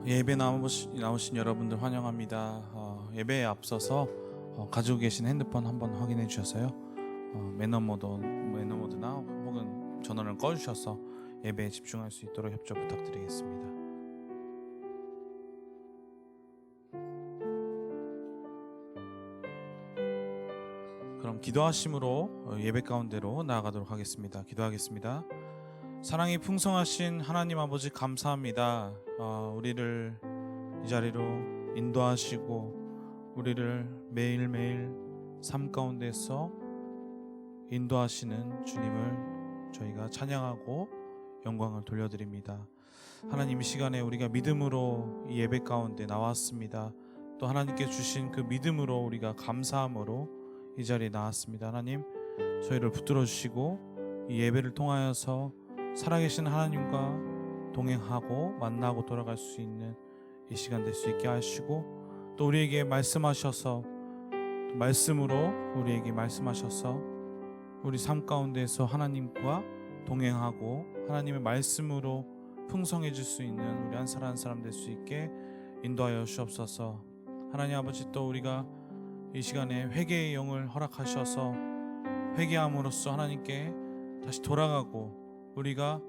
예배 나오신 여러분들 환영합니다. 예배에 앞서서 가지고 계신 핸드폰 한번 확인해 주셔서요. 매너모드나 혹은 전원을 꺼주셔서 예배에 집중할 수 있도록 협조 부탁드리겠습니다. 그럼 기도하심으로 예배 가운데로 나아가도록 하겠습니다. 기도하겠습니다. 사랑이 풍성하신 하나님 아버지 감사합니다. 우리를 이 자리로 인도하시고 우리를 매일매일 삶 가운데서 인도하시는 주님을 저희가 찬양하고 영광을 돌려드립니다. 하나님, 이 시간에 우리가 믿음으로 이 예배 가운데 나왔습니다. 또 하나님께 주신 그 믿음으로 우리가 감사함으로 이 자리에 나왔습니다. 하나님, 저희를 붙들어 주시고 이 예배를 통하여서 살아계신 하나님과 동행하고 만나고 돌아갈 수 있는 이 시간 될 수 있게 하시고, 또 우리에게 말씀하셔서 또 말씀으로 우리에게 말씀하셔서 우리 삶 가운데에서 하나님과 동행하고 하나님의 말씀으로 풍성해질 수 있는 우리 한 사람 한 사람 될 수 있게 인도하여 주옵소서. 하나님 아버지, 또 우리가 이 시간에 회개의 영을 허락하셔서 회개함으로써 하나님께 다시 돌아가고, 우리가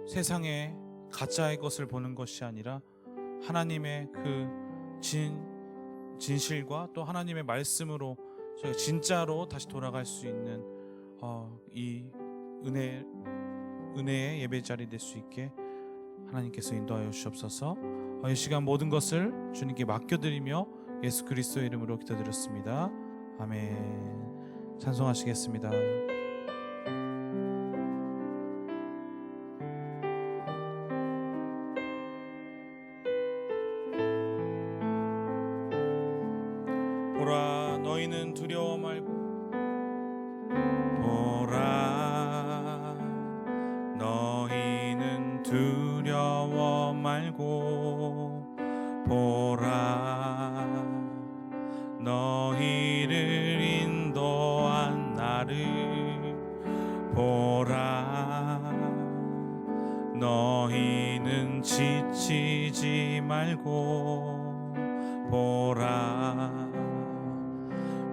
세상의 가짜의 것을 보는 것이 아니라 하나님의 그 진실과 또 하나님의 말씀으로 저희가 진짜로 다시 돌아갈 수 있는 이 은혜의 예배 자리 될 수 있게 하나님께서 인도하여 주옵소서. 이 시간 모든 것을 주님께 맡겨드리며 예수 그리스도의 이름으로 기도드렸습니다. 아멘. 찬송하시겠습니다. 보라, 너희는 두려워 말고, 보라, 너희는 두려워 말고, 보라, 너희를 인도한 나를 보라, 너희는 지치지 말고, 보라,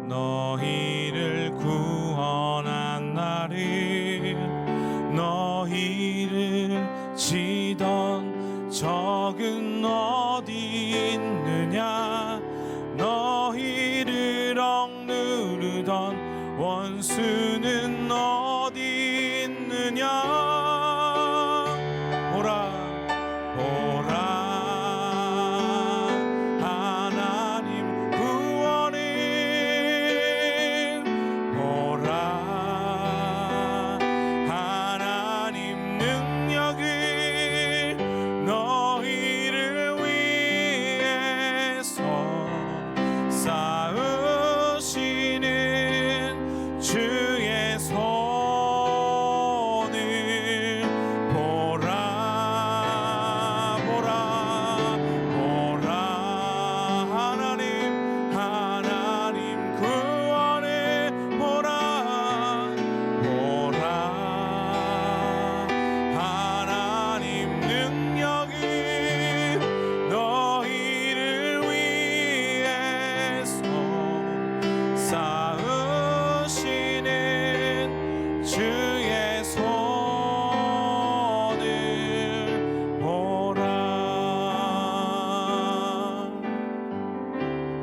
너희를 구원한 나를, 너희를 치던 적은 어디 있느냐, 너희를 억누르던 원수는 어디 있느냐. 보라, 보라,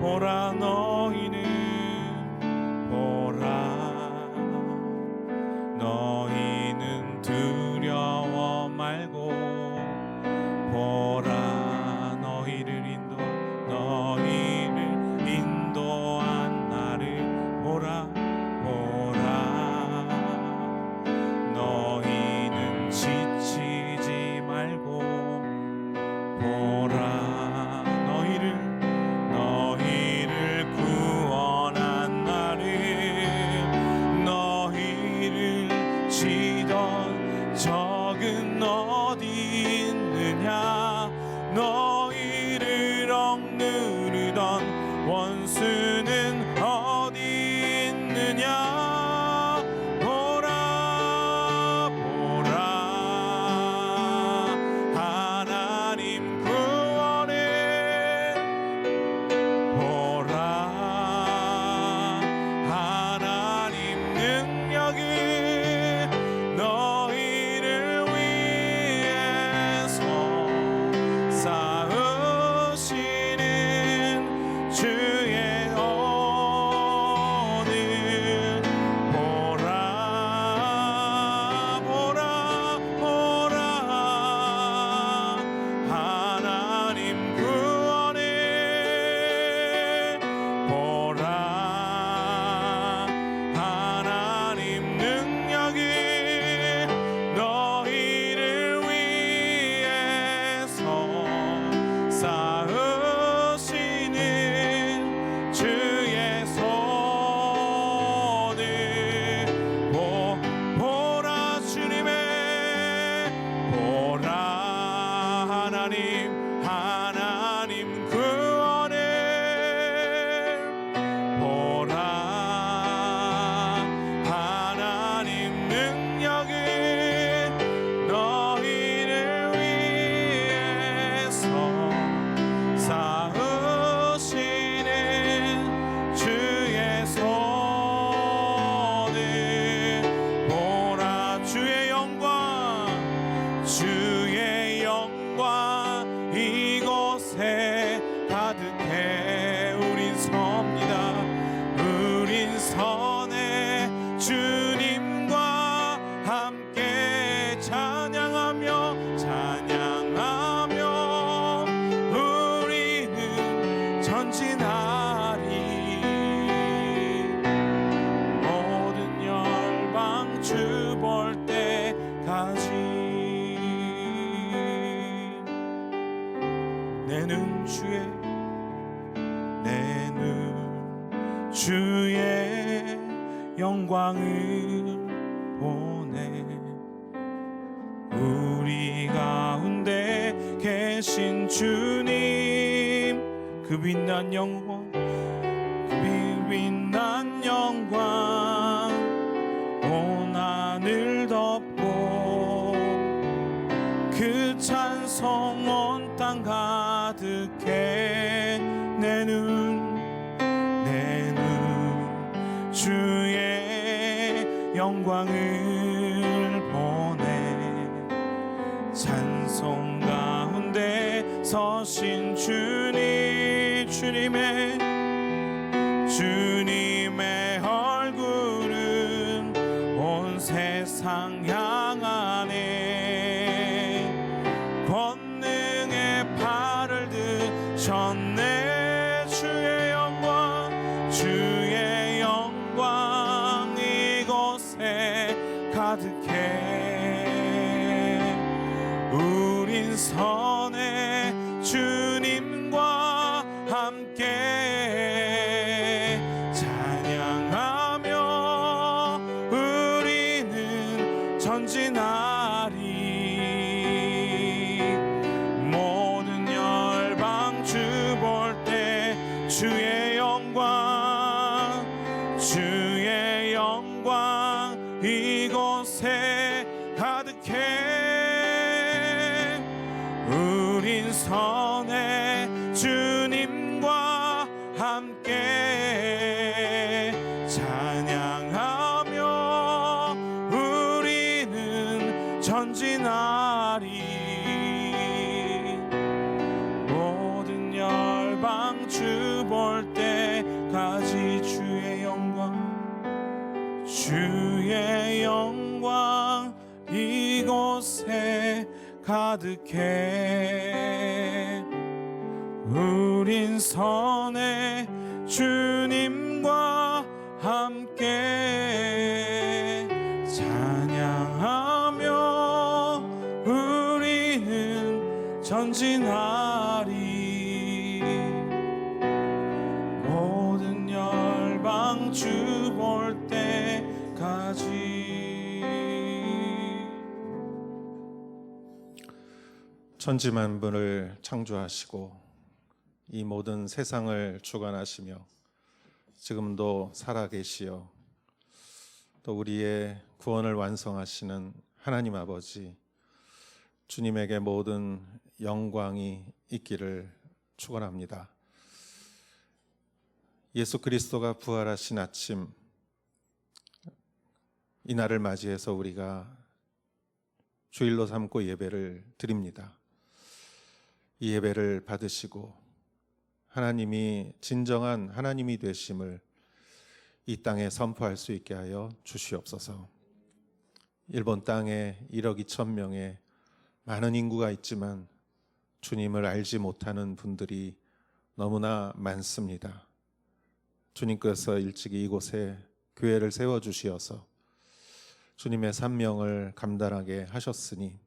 보라, 너희는 보라, 너희는 두려워 말고, 보라, 너희를 인도한 나를 보라, 보라, 너희는 지치지 말고, 보라, 너희를 구원한 나를, 너희를 치던 적은 어디 있느냐, 너희를 억누르던 원수는 어디 있느냐. 보라, 보라, 하나님 구원 함께 우린 섭니다. 우린 서네 주님과 함께 찬양하며 찬양하며 우리는 전진하리. 모든 열방 주 볼 때까지 내 눈 주의 영광을 보내. 우리 가운데 계신 주님, 그 빛난 영광, 그 빛난 영광 온 하늘 덮고 그 찬송 온 땅 가득해. 내 눈 주의 영광을 보내. 찬송 가운데 서신 주님의 얼굴은 온 세상 향하네. 권능의 팔을 드셨네. 주의 영광 이곳에 가득해. 우린 선해 주님과 함께 찬양하며 우리는 전진하리. 모든 열방 주 볼 때 주의 영광 이곳에 가득해. 우린 선해 주님과 함께 찬양하며 우리는 전진하리. 모든 열방 주 볼 때까지 주의 영광 이곳에 가득해. 우린 선해 주님과 함께 찬양하며 우리는 전진하리. 모든 열방 주 볼 때까지. 천지만물을 창조하시고 이 모든 세상을 주관하시며 지금도 살아계시어 또 우리의 구원을 완성하시는 하나님 아버지, 주님에게 모든 영광이 있기를 축원합니다. 예수 그리스도가 부활하신 아침, 이날을 맞이해서 우리가 주일로 삼고 예배를 드립니다. 이 예배를 받으시고 하나님이 진정한 하나님이 되심을 이 땅에 선포할 수 있게 하여 주시옵소서. 일본 땅에 1억 2천 명의 많은 인구가 있지만 주님을 알지 못하는 분들이 너무나 많습니다. 주님께서 일찍이 이곳에 교회를 세워주시어서 주님의 산명을 감당하게 하셨으니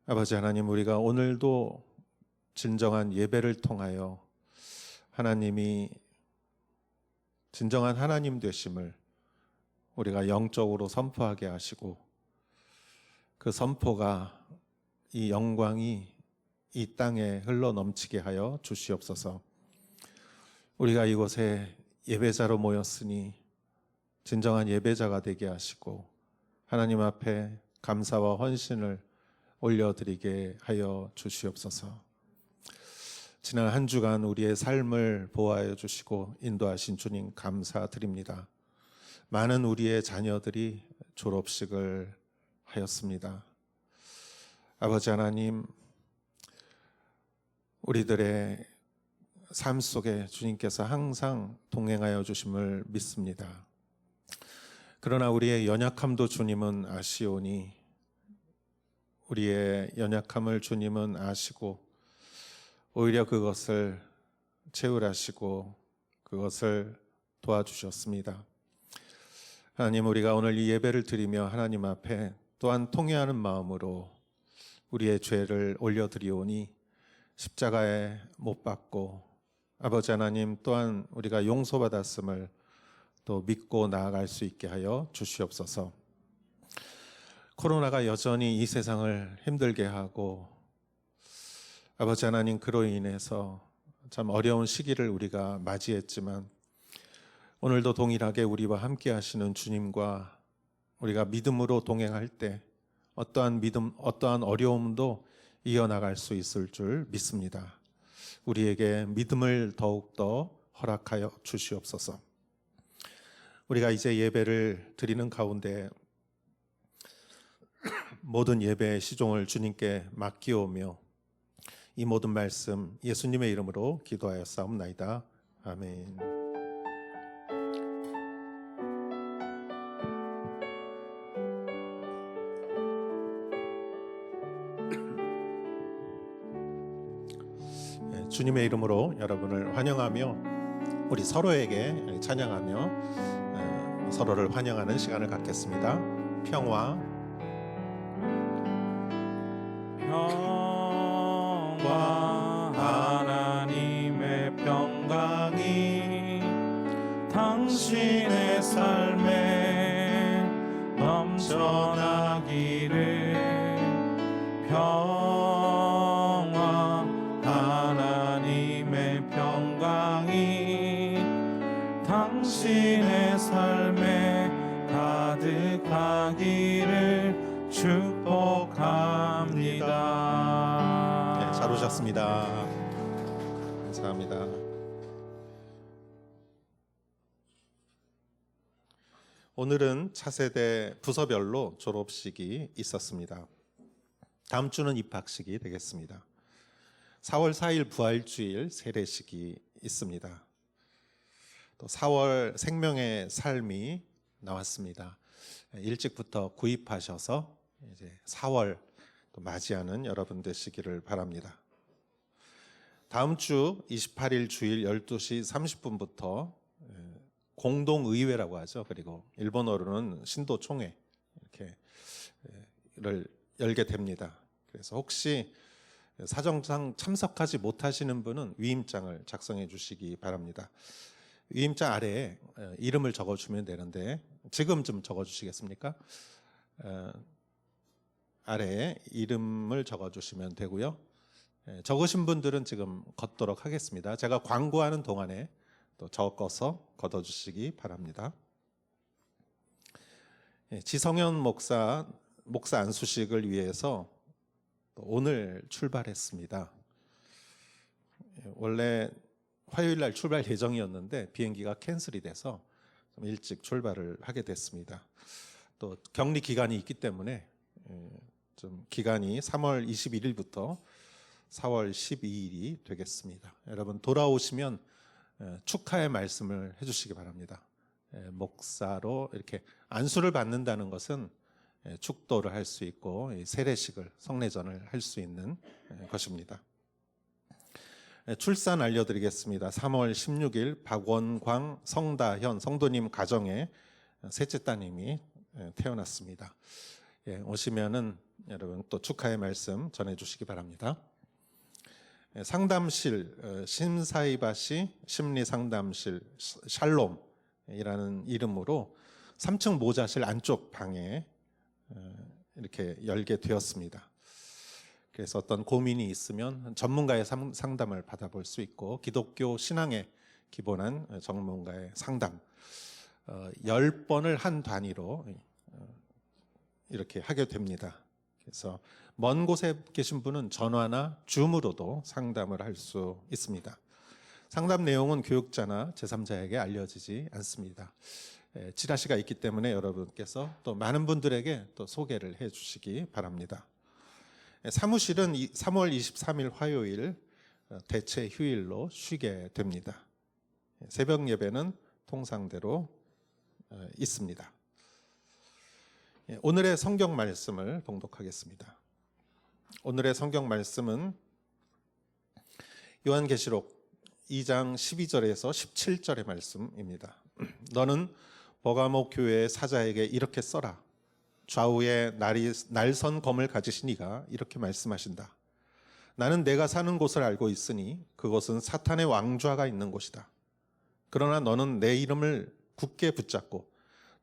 아버지 하나님, 우리가 오늘도 진정한 예배를 통하여 하나님이 진정한 하나님 되심을 우리가 영적으로 선포하게 하시고 그 선포가, 이 영광이 이 땅에 흘러 넘치게 하여 주시옵소서. 우리가 이곳에 예배자로 모였으니 진정한 예배자가 되게 하시고 하나님 앞에 감사와 헌신을 올려드리게 하여 주시옵소서. 지난 한 주간 우리의 삶을 보호하여 주시고 인도하신 주님 감사드립니다. 많은 우리의 자녀들이 졸업식을 하였습니다. 아버지 하나님, 우리들의 삶 속에 주님께서 항상 동행하여 주심을 믿습니다. 그러나 우리의 연약함도 주님은 아시오니 우리의 연약함을 주님은 아시고 오히려 그것을 채울하시고 그것을 도와주셨습니다. 하나님, 우리가 오늘 이 예배를 드리며 하나님 앞에 또한 통회하는 마음으로 우리의 죄를 올려드리오니 십자가에 못 박고 아버지 하나님 또한 우리가 용서받았음을 또 믿고 나아갈 수 있게 하여 주시옵소서. 코로나가 여전히 이 세상을 힘들게 하고 아버지 하나님 그로 인해서 참 어려운 시기를 우리가 맞이했지만 오늘도 동일하게 우리와 함께 하시는 주님과 우리가 믿음으로 동행할 때 어떠한 어려움도 이어나갈 수 있을 줄 믿습니다. 우리에게 믿음을 더욱더 허락하여 주시옵소서. 우리가 이제 예배를 드리는 가운데 모든 예배의 시종을 주님께 맡기오며 이 모든 말씀 예수님의 이름으로 기도하여 싸움나이다. 아멘. 주님의 이름으로 여러분을 환영하며 우리 서로에게 찬양하며 서로를 환영하는 시간을 갖겠습니다. 평화 하나님의 평강이 당신의 삶에 넘쳐나기를. 평화 하나님의 평강이 당신의 삶에 가득하기를 축복합니다. 네, 잘 오셨습니다. 감사합니다. 오늘은 차세대 부서별로 졸업식이 있었습니다. 다음 주는 입학식이 되겠습니다. 4월 4일 부활주일 세례식이 있습니다. 또 4월 생명의 삶이 나왔습니다. 일찍부터 구입하셔서 이제 4월 또 맞이하는 여러분 되시기를 바랍니다. 다음 주 28일 주일 12시 30분부터 공동의회라고 하죠. 그리고 일본어로는 신도총회 이렇게를 열게 됩니다. 그래서 혹시 사정상 참석하지 못하시는 분은 위임장을 작성해 주시기 바랍니다. 위임장 아래에 이름을 적어주면 되는데 지금 좀 적어주시겠습니까? 아래에 이름을 적어주시면 되고요. 적으신 분들은 지금 걷도록 하겠습니다. 제가 광고하는 동안에 또 적어서 걷어주시기 바랍니다. 지성현 목사 안수식을 위해서 오늘 출발했습니다. 원래 화요일 날 출발 예정이었는데 비행기가 캔슬이 돼서 좀 일찍 출발을 하게 됐습니다. 또 격리 기간이 있기 때문에 좀 기간이 3월 21일부터 4월 12일이 되겠습니다. 여러분 돌아오시면 축하의 말씀을 해주시기 바랍니다. 목사로 이렇게 안수를 받는다는 것은 축도를 할 수 있고 세례식을 성례전을 할 수 있는 것입니다. 출산 알려드리겠습니다. 3월 16일 박원광 성다현 성도님 가정에 셋째 따님이 태어났습니다. 오시면은 여러분 또 축하의 말씀 전해주시기 바랍니다. 상담실 심사이바시 심리상담실 샬롬이라는 이름으로 3층 모자실 안쪽 방에 이렇게 열게 되었습니다. 그래서 어떤 고민이 있으면 전문가의 상담을 받아볼 수 있고 기독교 신앙에 기본한 전문가의 상담 10번을 한 단위로 이렇게 하게 됩니다. 그래서 먼 곳에 계신 분은 전화나 줌으로도 상담을 할 수 있습니다. 상담 내용은 교육자나 제3자에게 알려지지 않습니다. 지라시가 있기 때문에 여러분께서 또 많은 분들에게 또 소개를 해 주시기 바랍니다. 사무실은 3월 23일 화요일 대체 휴일로 쉬게 됩니다. 새벽 예배는 통상대로 있습니다. 오늘의 성경 말씀을 봉독하겠습니다. 오늘의 성경 말씀은 요한계시록 2장 12절에서 17절의 말씀입니다. 너는 버가모 교회의 사자에게 이렇게 써라. 좌우에 날선 검을 가지신 이가 이렇게 말씀하신다. 나는 내가 사는 곳을 알고 있으니 그곳은 사탄의 왕좌가 있는 곳이다. 그러나 너는 내 이름을 굳게 붙잡고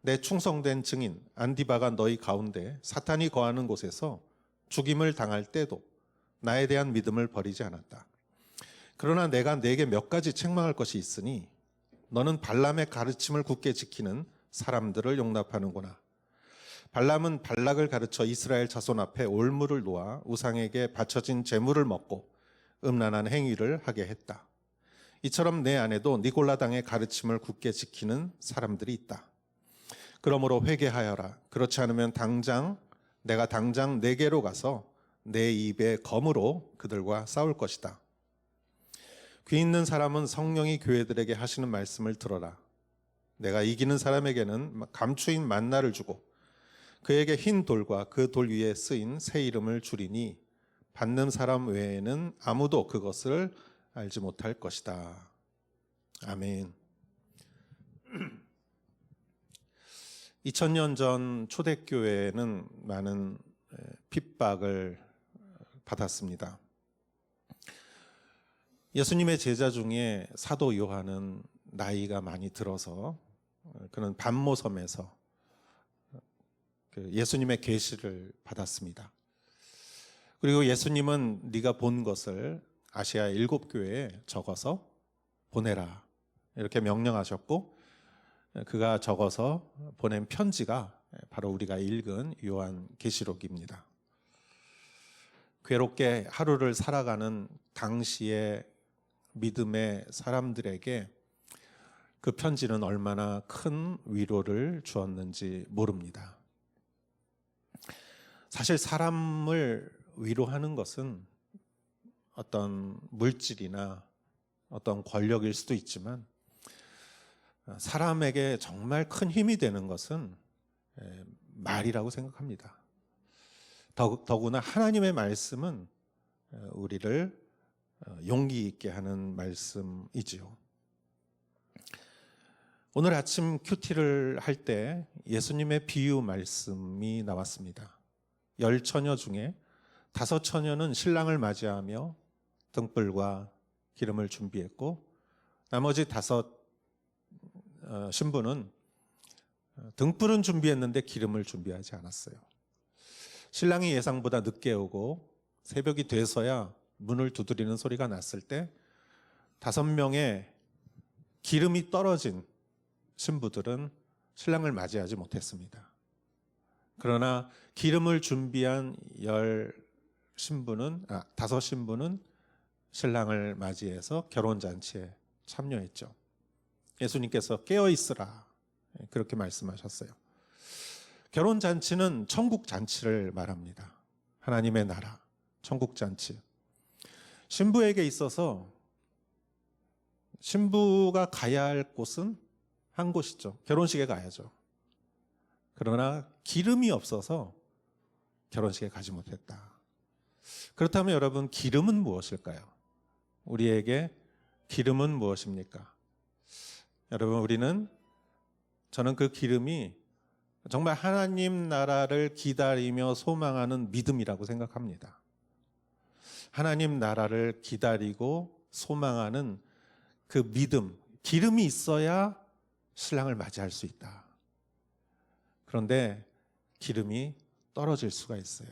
내 충성된 증인 안디바가 너희 가운데 사탄이 거하는 곳에서 죽임을 당할 때도 나에 대한 믿음을 버리지 않았다. 그러나 내가 네게 몇 가지 책망할 것이 있으니 너는 발람의 가르침을 굳게 지키는 사람들을 용납하는구나. 발람은 발락을 가르쳐 이스라엘 자손 앞에 올무를 놓아 우상에게 바쳐진 제물을 먹고 음란한 행위를 하게 했다. 이처럼 내 안에도 니골라당의 가르침을 굳게 지키는 사람들이 있다. 그러므로 회개하여라. 그렇지 않으면 내가 당장 네게로 가서 내 입에 검으로 그들과 싸울 것이다. 귀 있는 사람은 성령이 교회들에게 하시는 말씀을 들어라. 내가 이기는 사람에게는 감추인 만나를 주고 그에게 흰 돌과 그 돌 위에 쓰인 새 이름을 주리니 받는 사람 외에는 아무도 그것을 알지 못할 것이다. 아멘. 2000년 전 초대교회는 많은 핍박을 받았습니다. 예수님의 제자 중에 사도 요한은 나이가 많이 들어서 그는 반모섬에서 예수님의 계시를 받았습니다. 그리고 예수님은 네가 본 것을 아시아 7교회에 적어서 보내라 이렇게 명령하셨고 그가 적어서 보낸 편지가 바로 우리가 읽은 요한계시록입니다. 괴롭게 하루를 살아가는 당시의 믿음의 사람들에게 그 편지는 얼마나 큰 위로를 주었는지 모릅니다. 사실 사람을 위로하는 것은 어떤 물질이나 어떤 권력일 수도 있지만 사람에게 정말 큰 힘이 되는 것은 말이라고 생각합니다. 더구나 하나님의 말씀은 우리를 용기 있게 하는 말씀이지요. 오늘 아침 큐티를 할 때 예수님의 비유 말씀이 나왔습니다. 10처녀 중에 5처녀는 신랑을 맞이하며 등불과 기름을 준비했고 나머지 5 신부는 등불은 준비했는데 기름을 준비하지 않았어요. 신랑이 예상보다 늦게 오고 새벽이 돼서야 문을 두드리는 소리가 났을 때 5명의 기름이 떨어진 신부들은 신랑을 맞이하지 못했습니다. 그러나 기름을 준비한 5 신부는 신랑을 맞이해서 결혼잔치에 참여했죠. 예수님께서 깨어 있으라 그렇게 말씀하셨어요. 결혼잔치는 천국잔치를 말합니다. 하나님의 나라, 천국잔치. 신부에게 있어서 신부가 가야 할 곳은 한 곳이죠. 결혼식에 가야죠. 그러나 기름이 없어서 결혼식에 가지 못했다. 그렇다면 여러분, 기름은 무엇일까요? 우리에게 기름은 무엇입니까? 여러분, 저는 그 기름이 정말 하나님 나라를 기다리며 소망하는 믿음이라고 생각합니다. 하나님 나라를 기다리고 소망하는 그 믿음, 기름이 있어야 신랑을 맞이할 수 있다. 그런데 기름이 떨어질 수가 있어요.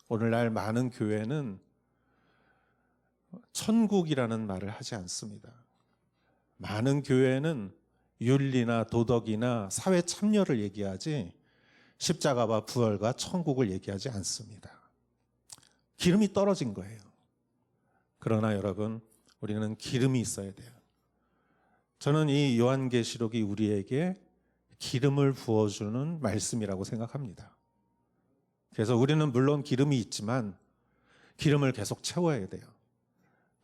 오늘날 많은 교회는 천국이라는 말을 하지 않습니다. 많은 교회는 윤리나 도덕이나 사회 참여를 얘기하지 십자가와 부활과 천국을 얘기하지 않습니다. 기름이 떨어진 거예요. 그러나 여러분, 우리는 기름이 있어야 돼요. 저는 이 요한계시록이 우리에게 기름을 부어주는 말씀이라고 생각합니다. 그래서 우리는 물론 기름이 있지만 기름을 계속 채워야 돼요.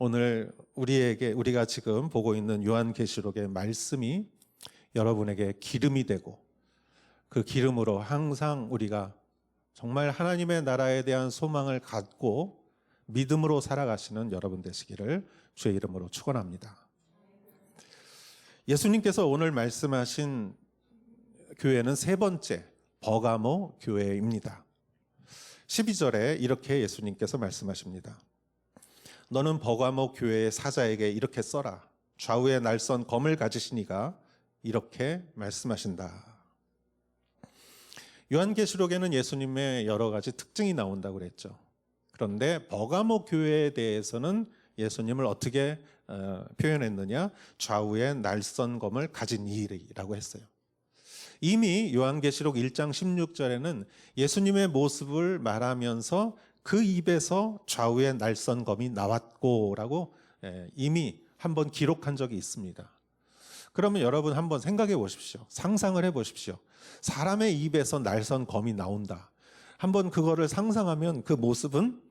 오늘 우리가 지금 보고 있는 요한계시록의 말씀이 여러분에게 기름이 되고 그 기름으로 항상 우리가 정말 하나님의 나라에 대한 소망을 갖고 믿음으로 살아가시는 여러분 되시기를 주의 이름으로 축원합니다. 예수님께서 오늘 말씀하신 교회는 세 번째 버가모 교회입니다. 12절에 이렇게 예수님께서 말씀하십니다. 너는 버가모 교회의 사자에게 이렇게 써라. 좌우에 날선 검을 가지시니가 이렇게 말씀하신다. 요한계시록에는 예수님의 여러 가지 특징이 나온다고 그랬죠. 그런데 버가모 교회에 대해서는 예수님을 어떻게 표현했느냐? 좌우에 날선 검을 가진 이라고 했어요. 이미 요한계시록 1장 16절에는 예수님의 모습을 말하면서 그 입에서 좌우에 날선 검이 나왔고라고 이미 한번 기록한 적이 있습니다. 그러면 여러분 한번 생각해 보십시오. 상상을 해 보십시오. 사람의 입에서 날선 검이 나온다. 한번 그거를 상상하면 그 모습은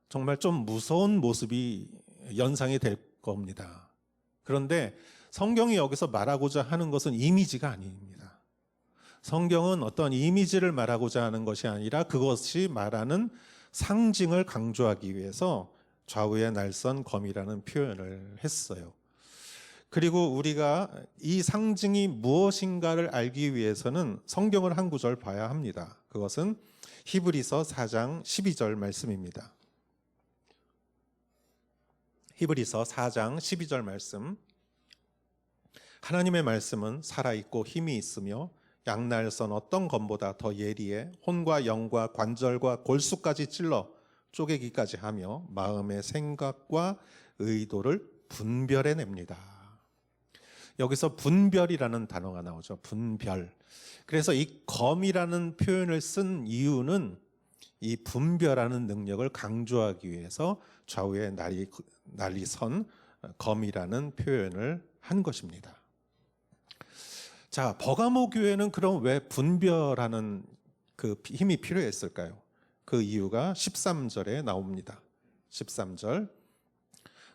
정말 좀 무서운 모습이 연상이 될 겁니다. 그런데 성경이 여기서 말하고자 하는 것은 이미지가 아닙니다. 성경은 어떤 이미지를 말하고자 하는 것이 아니라 그것이 말하는 상징을 강조하기 위해서 좌우에 날선 검이라는 표현을 했어요. 그리고 우리가 이 상징이 무엇인가를 알기 위해서는 성경을 한 구절 봐야 합니다. 그것은 히브리서 4장 12절 말씀입니다. 히브리서 4장 12절 말씀. 하나님의 말씀은 살아있고 힘이 있으며 양날선 어떤 검보다 더 예리해 혼과 영과 관절과 골수까지 찔러 쪼개기까지 하며 마음의 생각과 의도를 분별해냅니다. 여기서 분별이라는 단어가 나오죠. 분별. 그래서 이 검이라는 표현을 쓴 이유는 이 분별하는 능력을 강조하기 위해서 좌우에 날이 선 검이라는 표현을 한 것입니다. 자, 버가모 교회는 그럼 왜 분별하는 그 힘이 필요했을까요? 그 이유가 13절에 나옵니다. 13절.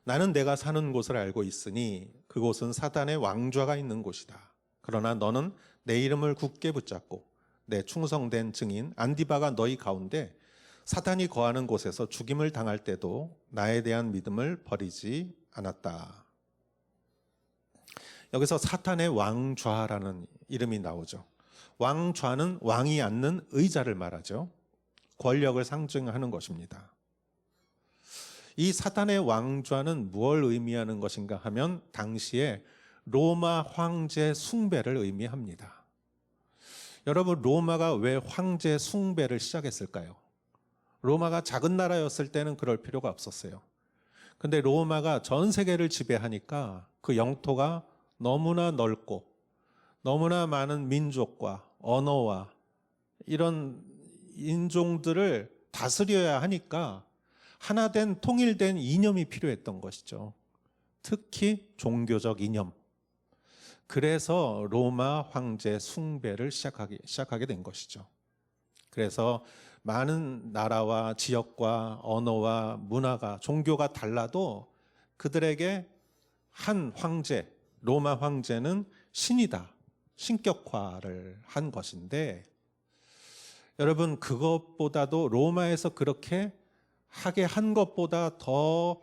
나는 내가 사는 곳을 알고 있으니 그곳은 사단의 왕좌가 있는 곳이다. 그러나 너는 내 이름을 굳게 붙잡고 내 충성된 증인 안디바가 너희 가운데 사탄이 거하는 곳에서 죽임을 당할 때도 나에 대한 믿음을 버리지 않았다. 여기서 사탄의 왕좌라는 이름이 나오죠. 왕좌는 왕이 앉는 의자를 말하죠. 권력을 상징하는 것입니다. 이 사탄의 왕좌는 무엇을 의미하는 것인가 하면 당시에 로마 황제 숭배를 의미합니다. 여러분, 로마가 왜 황제 숭배를 시작했을까요? 로마가 작은 나라였을 때는 그럴 필요가 없었어요. 근데 로마가 전 세계를 지배하니까 그 영토가 너무나 넓고 너무나 많은 민족과 언어와 이런 인종들을 다스려야 하니까 하나된 통일된 이념이 필요했던 것이죠. 특히 종교적 이념. 그래서 로마 황제 숭배를 시작하게 된 것이죠. 그래서 많은 나라와 지역과 언어와 문화가 종교가 달라도 그들에게 한 황제, 로마 황제는 신이다. 신격화를 한 것인데 여러분 그것보다도 로마에서 그렇게 하게 한 것보다 더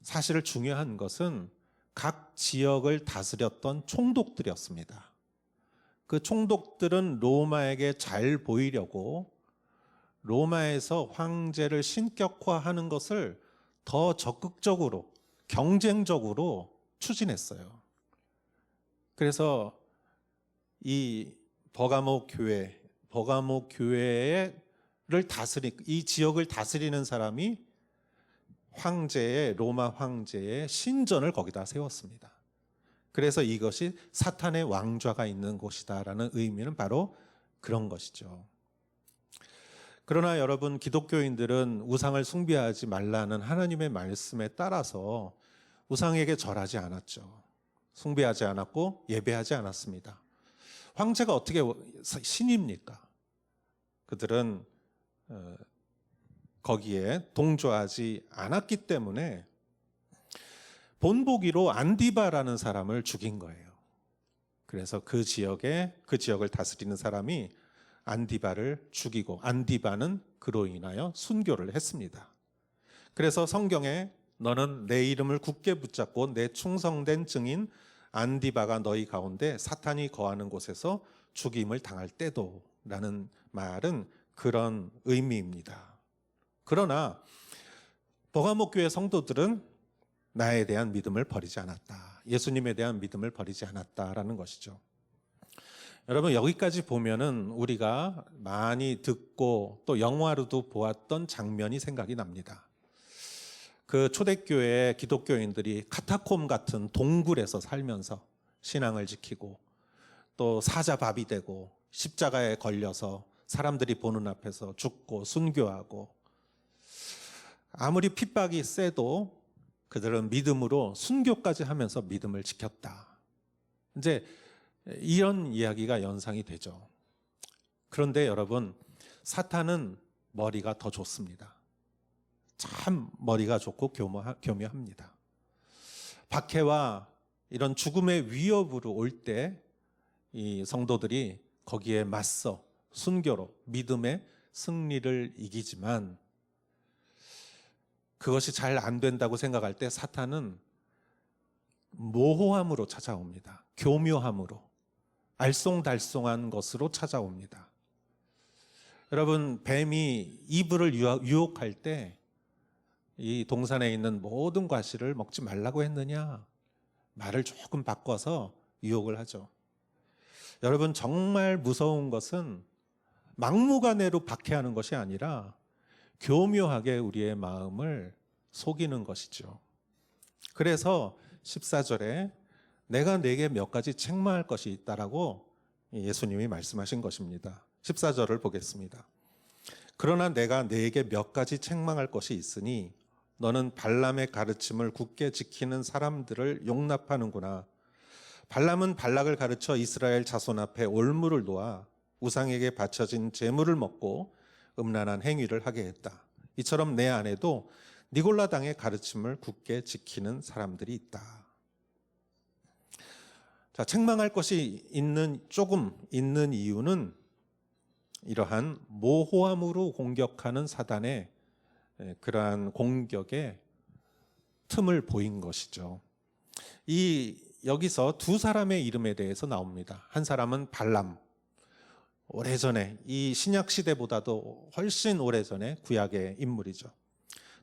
사실 중요한 것은 각 지역을 다스렸던 총독들이었습니다. 그 총독들은 로마에게 잘 보이려고 로마에서 황제를 신격화하는 것을 더 적극적으로 경쟁적으로 추진했어요. 그래서 이 버가모 교회를 이 지역을 다스리는 사람이 로마 황제의 신전을 거기다 세웠습니다. 그래서 이것이 사탄의 왕좌가 있는 곳이다라는 의미는 바로 그런 것이죠. 그러나 여러분, 기독교인들은 우상을 숭배하지 말라는 하나님의 말씀에 따라서 우상에게 절하지 않았죠. 숭배하지 않았고 예배하지 않았습니다. 황제가 어떻게 신입니까? 그들은 거기에 동조하지 않았기 때문에 본보기로 안디바라는 사람을 죽인 거예요. 그래서 그 지역을 다스리는 사람이 안디바를 죽이고, 안디바는 그로 인하여 순교를 했습니다. 그래서 성경에 너는 내 이름을 굳게 붙잡고 내 충성된 증인 안디바가 너희 가운데 사탄이 거하는 곳에서 죽임을 당할 때도 라는 말은 그런 의미입니다. 그러나 버가모 교회 성도들은 나에 대한 믿음을 버리지 않았다. 예수님에 대한 믿음을 버리지 않았다라는 것이죠. 여러분, 여기까지 보면은 우리가 많이 듣고 또 영화로도 보았던 장면이 생각이 납니다. 그 초대교회 기독교인들이 카타콤 같은 동굴에서 살면서 신앙을 지키고 또 사자밥이 되고 십자가에 걸려서 사람들이 보는 앞에서 죽고 순교하고, 아무리 핍박이 세도 그들은 믿음으로 순교까지 하면서 믿음을 지켰다. 이제 이런 이야기가 연상이 되죠. 그런데 여러분, 사탄은 머리가 더 좋습니다. 참 머리가 좋고 교묘합니다. 박해와 이런 죽음의 위협으로 올 때 이 성도들이 거기에 맞서 순교로 믿음의 승리를 이기지만, 그것이 잘 안 된다고 생각할 때 사탄은 모호함으로 찾아옵니다. 교묘함으로, 알쏭달쏭한 것으로 찾아옵니다. 여러분, 뱀이 이브를 유혹할 때 이 동산에 있는 모든 과실을 먹지 말라고 했느냐? 말을 조금 바꿔서 유혹을 하죠. 여러분, 정말 무서운 것은 막무가내로 박해하는 것이 아니라 교묘하게 우리의 마음을 속이는 것이죠. 그래서 14절에 내가 네게 몇 가지 책망할 것이 있다라고 예수님이 말씀하신 것입니다. 14절을 보겠습니다. 그러나 내가 네게 몇 가지 책망할 것이 있으니 너는 발람의 가르침을 굳게 지키는 사람들을 용납하는구나. 발람은 발락을 가르쳐 이스라엘 자손 앞에 올무를 놓아 우상에게 바쳐진 제물을 먹고 음란한 행위를 하게 했다. 이처럼 내 안에도 니골라 당의 가르침을 굳게 지키는 사람들이 있다. 자, 책망할 것이 조금 있는 이유는 이러한 모호함으로 공격하는 사단의 그러한 공격의 틈을 보인 것이죠. 여기서 두 사람의 이름에 대해서 나옵니다. 한 사람은 발람, 오래전에, 이 신약 시대보다도 훨씬 오래전에 구약의 인물이죠.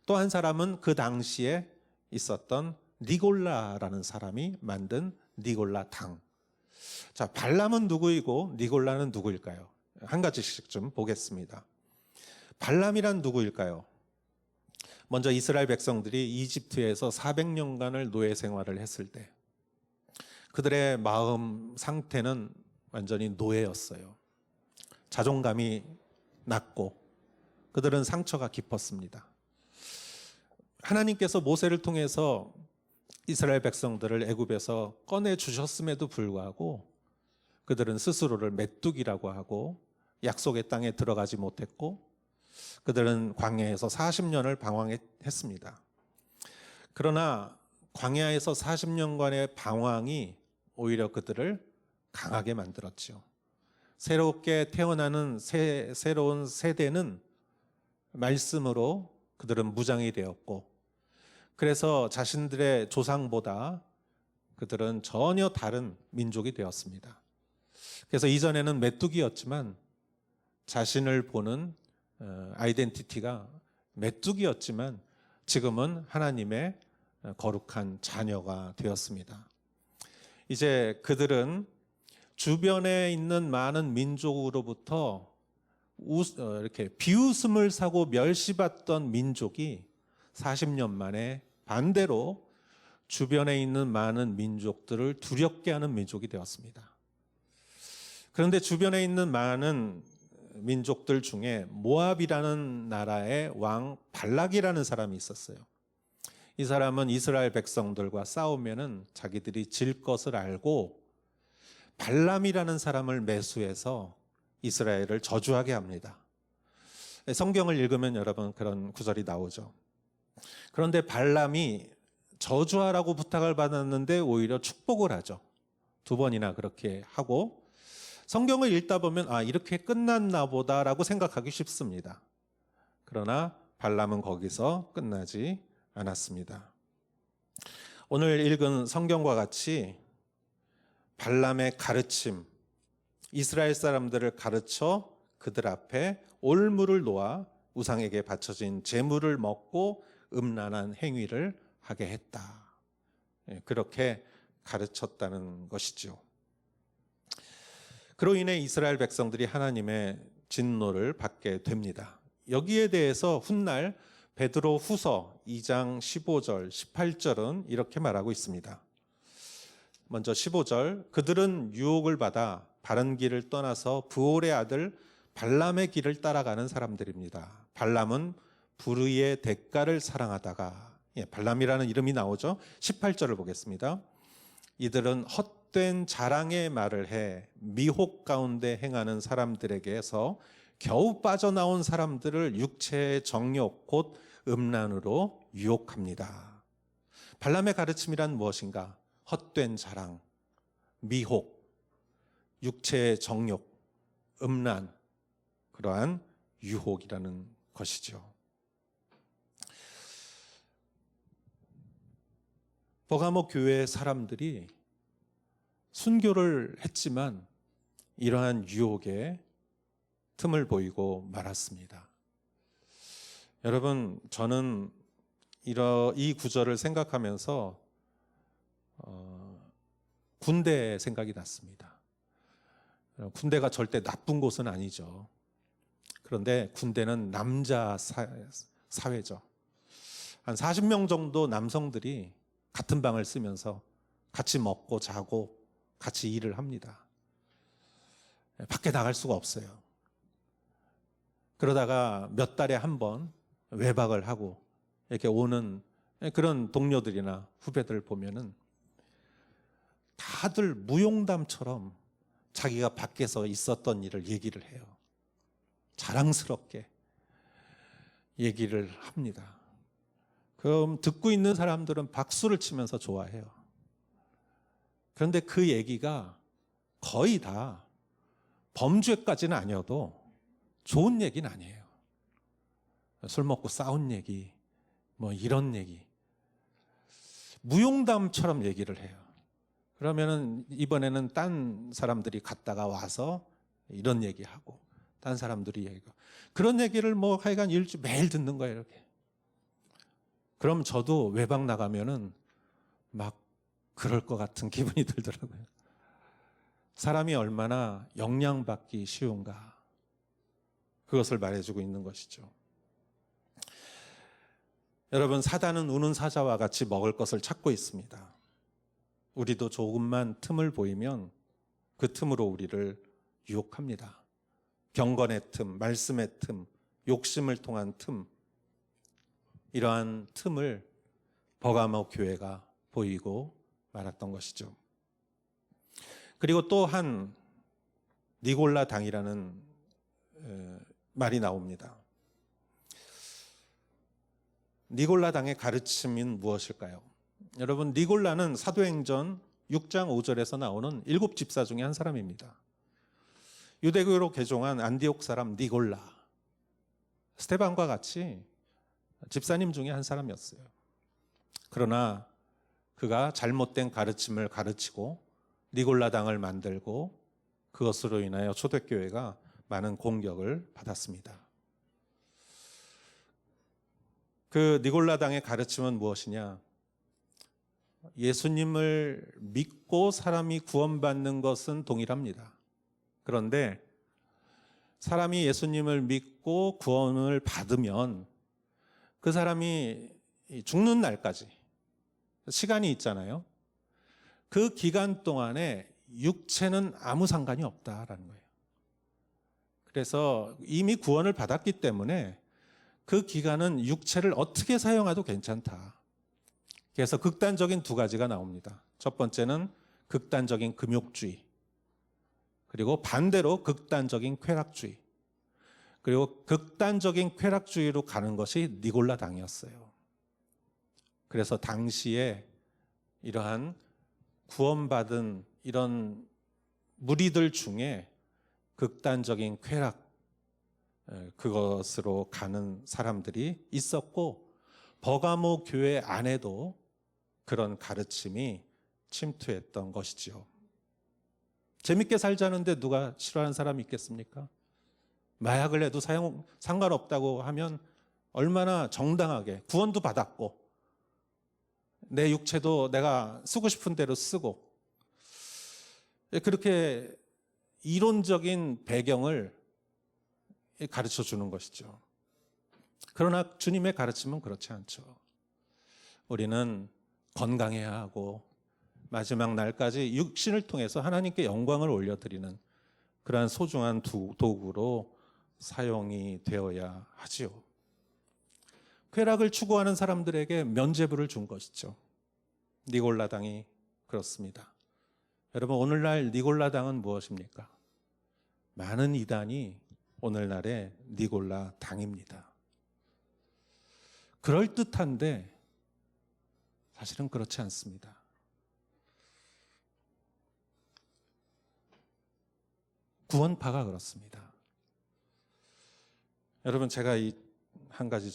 또 한 사람은 그 당시에 있었던 니골라라는 사람이 만든 니골라 당. 자, 발람은 누구이고 니골라는 누구일까요? 한 가지씩 좀 보겠습니다. 발람이란 누구일까요? 먼저 이스라엘 백성들이 이집트에서 400년간을 노예 생활을 했을 때 그들의 마음 상태는 완전히 노예였어요. 자존감이 낮고 그들은 상처가 깊었습니다. 하나님께서 모세를 통해서 이스라엘 백성들을 애굽에서 꺼내 주셨음에도 불구하고 그들은 스스로를 메뚜기라고 하고 약속의 땅에 들어가지 못했고 그들은 광야에서 40년을 방황했습니다. 그러나 광야에서 40년간의 방황이 오히려 그들을 강하게 만들었죠. 새롭게 태어나는 새로운 세대는 말씀으로 그들은 무장이 되었고, 그래서 자신들의 조상보다 그들은 전혀 다른 민족이 되었습니다. 그래서 이전에는 메뚜기였지만 자신을 보는 아이덴티티가 메뚜기였지만 지금은 하나님의 거룩한 자녀가 되었습니다. 이제 그들은 주변에 있는 많은 민족으로부터 이렇게 비웃음을 사고 멸시받던 민족이 40년 만에 반대로 주변에 있는 많은 민족들을 두렵게 하는 민족이 되었습니다. 그런데 주변에 있는 많은 민족들 중에 모압이라는 나라의 왕 발락이라는 사람이 있었어요. 이 사람은 이스라엘 백성들과 싸우면은 자기들이 질 것을 알고 발람이라는 사람을 매수해서 이스라엘을 저주하게 합니다. 성경을 읽으면 여러분 그런 구절이 나오죠. 그런데 발람이 저주하라고 부탁을 받았는데 오히려 축복을 하죠. 2번이나 그렇게 하고, 성경을 읽다 보면 이렇게 끝났나 보다라고 생각하기 쉽습니다. 그러나 발람은 거기서 끝나지 않았습니다. 오늘 읽은 성경과 같이 발람의 가르침, 이스라엘 사람들을 가르쳐 그들 앞에 올무를 놓아 우상에게 바쳐진 제물을 먹고 음란한 행위를 하게 했다. 그렇게 가르쳤다는 것이죠. 그로 인해 이스라엘 백성들이 하나님의 진노를 받게 됩니다. 여기에 대해서 훗날 베드로 후서 2장 15절, 18절은 이렇게 말하고 있습니다. 먼저 15절, 그들은 유혹을 받아 바른 길을 떠나서 브올의 아들 발람의 길을 따라가는 사람들입니다. 발람은 불의의 대가를 사랑하다가, 발람이라는 이름이 나오죠. 18절을 보겠습니다. 이들은 헛된 자랑의 말을 해 미혹 가운데 행하는 사람들에게서 겨우 빠져나온 사람들을 육체의 정욕 곧 음란으로 유혹합니다. 발람의 가르침이란 무엇인가? 헛된 자랑, 미혹, 육체의 정욕, 음란, 그러한 유혹이라는 것이죠. 버가모 교회 사람들이 순교를 했지만 이러한 유혹에 틈을 보이고 말았습니다. 여러분, 저는 이 구절을 생각하면서 군대 생각이 났습니다. 군대가 절대 나쁜 곳은 아니죠. 그런데 군대는 남자 사회죠. 한 40명 정도 남성들이 같은 방을 쓰면서 같이 먹고 자고 같이 일을 합니다. 밖에 나갈 수가 없어요. 그러다가 몇 달에 한 번 외박을 하고 이렇게 오는 그런 동료들이나 후배들을 보면은 다들 무용담처럼 자기가 밖에서 있었던 일을 얘기를 해요. 자랑스럽게 얘기를 합니다. 그럼 듣고 있는 사람들은 박수를 치면서 좋아해요. 그런데 그 얘기가 거의 다 범죄까지는 아니어도 좋은 얘기는 아니에요. 술 먹고 싸운 얘기, 뭐 이런 얘기. 무용담처럼 얘기를 해요. 그러면은 이번에는 딴 사람들이 갔다가 와서 이런 얘기하고, 딴 사람들이 얘기하고. 그런 얘기를 뭐 하여간 일주일 매일 듣는 거예요, 이렇게. 그럼 저도 외박 나가면은 막 그럴 것 같은 기분이 들더라고요. 사람이 얼마나 영향받기 쉬운가. 그것을 말해주고 있는 것이죠. 여러분, 사단은 우는 사자와 같이 먹을 것을 찾고 있습니다. 우리도 조금만 틈을 보이면 그 틈으로 우리를 유혹합니다. 경건의 틈, 말씀의 틈, 욕심을 통한 틈, 이러한 틈을 버가모 교회가 보이고 말았던 것이죠. 그리고 또 한 니골라 당이라는 말이 나옵니다. 니골라 당의 가르침인 무엇일까요? 여러분, 니골라는 사도행전 6장 5절에서 나오는 7집사 중에 한 사람입니다. 유대교로 개종한 안디옥 사람 니골라, 스테반과 같이 집사님 중에 한 사람이었어요. 그러나 그가 잘못된 가르침을 가르치고 니골라 당을 만들고 그것으로 인하여 초대교회가 많은 공격을 받았습니다. 그 니골라 당의 가르침은 무엇이냐? 예수님을 믿고 사람이 구원받는 것은 동일합니다. 그런데 사람이 예수님을 믿고 구원을 받으면 그 사람이 죽는 날까지 시간이 있잖아요. 그 기간 동안에 육체는 아무 상관이 없다라는 거예요. 그래서 이미 구원을 받았기 때문에 그 기간은 육체를 어떻게 사용해도 괜찮다. 그래서 극단적인 2가지가 나옵니다. 첫 번째는 극단적인 금욕주의, 그리고 반대로 극단적인 쾌락주의, 그리고 극단적인 쾌락주의로 가는 것이 니골라 당이었어요. 그래서 당시에 이러한 구원받은 이런 무리들 중에 극단적인 쾌락, 그것으로 가는 사람들이 있었고, 버가모 교회 안에도 그런 가르침이 침투했던 것이지요. 재밌게 살자는데 누가 싫어하는 사람이 있겠습니까? 마약을 해도 상관없다고 하면 얼마나 정당하게, 구원도 받았고 내 육체도 내가 쓰고 싶은 대로 쓰고, 그렇게 이론적인 배경을 가르쳐 주는 것이죠. 그러나 주님의 가르침은 그렇지 않죠. 우리는 건강해야 하고 마지막 날까지 육신을 통해서 하나님께 영광을 올려드리는 그러한 소중한 도구로 사용이 되어야 하지요. 쾌락을 추구하는 사람들에게 면죄부를 준 것이죠. 니골라당이 그렇습니다. 여러분, 오늘날 니골라당은 무엇입니까? 많은 이단이 오늘날의 니골라당입니다. 그럴듯한데 사실은 그렇지 않습니다. 구원파가 그렇습니다. 여러분, 제가 한 가지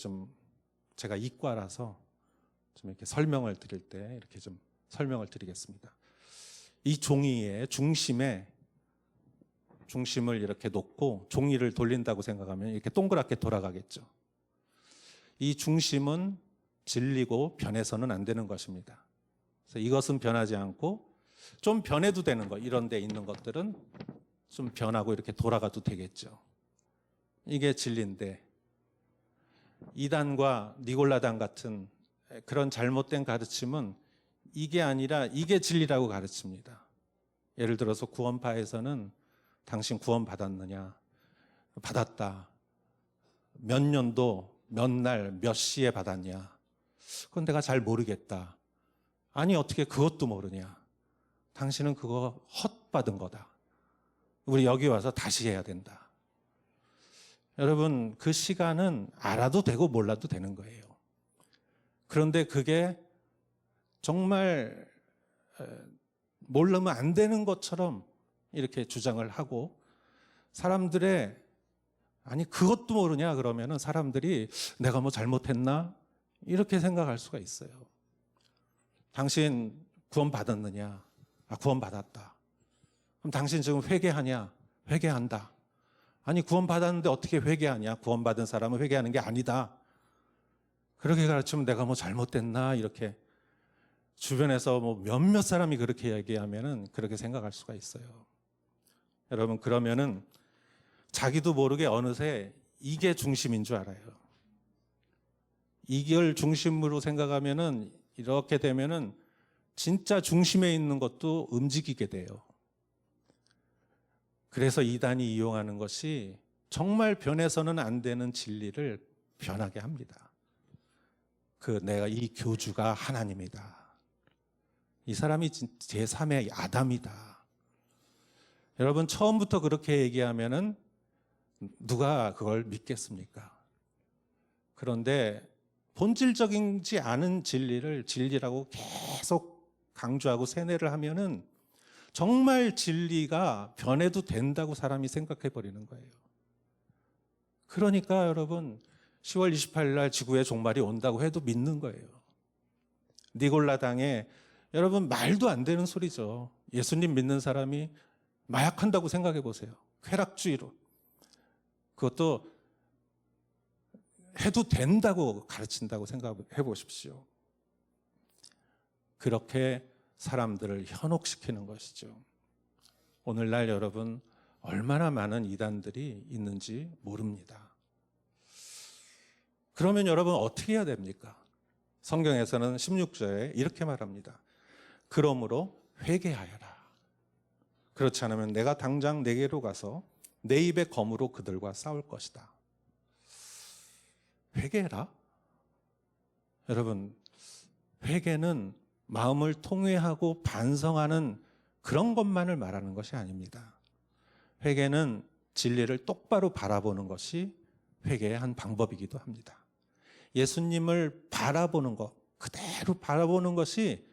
제가 이과라서 좀 이렇게 설명을 드릴 때 이렇게 좀 설명을 드리겠습니다. 이 종이의 중심을 이렇게 놓고 종이를 돌린다고 생각하면 이렇게 동그랗게 돌아가겠죠. 이 중심은 질리고 변해서는 안 되는 것입니다. 그래서 이것은 변하지 않고 좀 변해도 되는 것, 이런 데 있는 것들은 좀 변하고 이렇게 돌아가도 되겠죠. 이게 진리인데, 이단과 니골라당 같은 그런 잘못된 가르침은 이게 아니라 이게 진리라고 가르칩니다. 예를 들어서 구원파에서는 당신 구원 받았느냐? 받았다. 몇 년도, 몇 날, 몇 시에 받았냐? 그건 내가 잘 모르겠다. 아니, 어떻게 그것도 모르냐? 당신은 그거 헛받은 거다. 우리 여기 와서 다시 해야 된다. 여러분, 그 시간은 알아도 되고 몰라도 되는 거예요. 그런데 그게 정말 모르면 안 되는 것처럼 이렇게 주장을 하고, 사람들의 아니 그것도 모르냐 그러면은 사람들이 내가 뭐 잘못했나 이렇게 생각할 수가 있어요. 당신 구원 받았느냐? 아, 구원 받았다. 그럼 당신 지금 회개하냐? 회개한다. 아니, 구원 받았는데 어떻게 회개하냐? 구원 받은 사람은 회개하는 게 아니다. 그렇게 가르치면 내가 뭐 잘못됐나? 이렇게 주변에서 뭐 몇몇 사람이 그렇게 얘기하면은 그렇게 생각할 수가 있어요. 여러분, 그러면은 자기도 모르게 어느새 이게 중심인 줄 알아요. 이걸 중심으로 생각하면은 이렇게 되면은 진짜 중심에 있는 것도 움직이게 돼요. 그래서 이단이 이용하는 것이 정말 변해서는 안 되는 진리를 변하게 합니다. 내가 이 교주가 하나님이다. 이 사람이 제3의 아담이다. 여러분, 처음부터 그렇게 얘기하면은 누가 그걸 믿겠습니까? 그런데 본질적이지 않은 진리를 진리라고 계속 강조하고 세뇌를 하면은 정말 진리가 변해도 된다고 사람이 생각해 버리는 거예요. 그러니까 여러분, 10월 28일 날 지구의 종말이 온다고 해도 믿는 거예요. 니골라당에 여러분, 말도 안 되는 소리죠. 예수님 믿는 사람이 마약한다고 생각해 보세요. 쾌락주의로. 그것도 해도 된다고 가르친다고 생각해 보십시오. 그렇게 사람들을 현혹시키는 것이죠. 오늘날 여러분, 얼마나 많은 이단들이 있는지 모릅니다. 그러면 여러분 어떻게 해야 됩니까? 성경에서는 16절에 이렇게 말합니다. 그러므로 회개하여라. 그렇지 않으면 내가 당장 내게로 가서 내 입의 검으로 그들과 싸울 것이다. 회개해라? 여러분, 회개는 마음을 통회하고 반성하는 그런 것만을 말하는 것이 아닙니다. 회개는 진리를 똑바로 바라보는 것이 회개의 한 방법이기도 합니다. 예수님을 바라보는 것, 그대로 바라보는 것이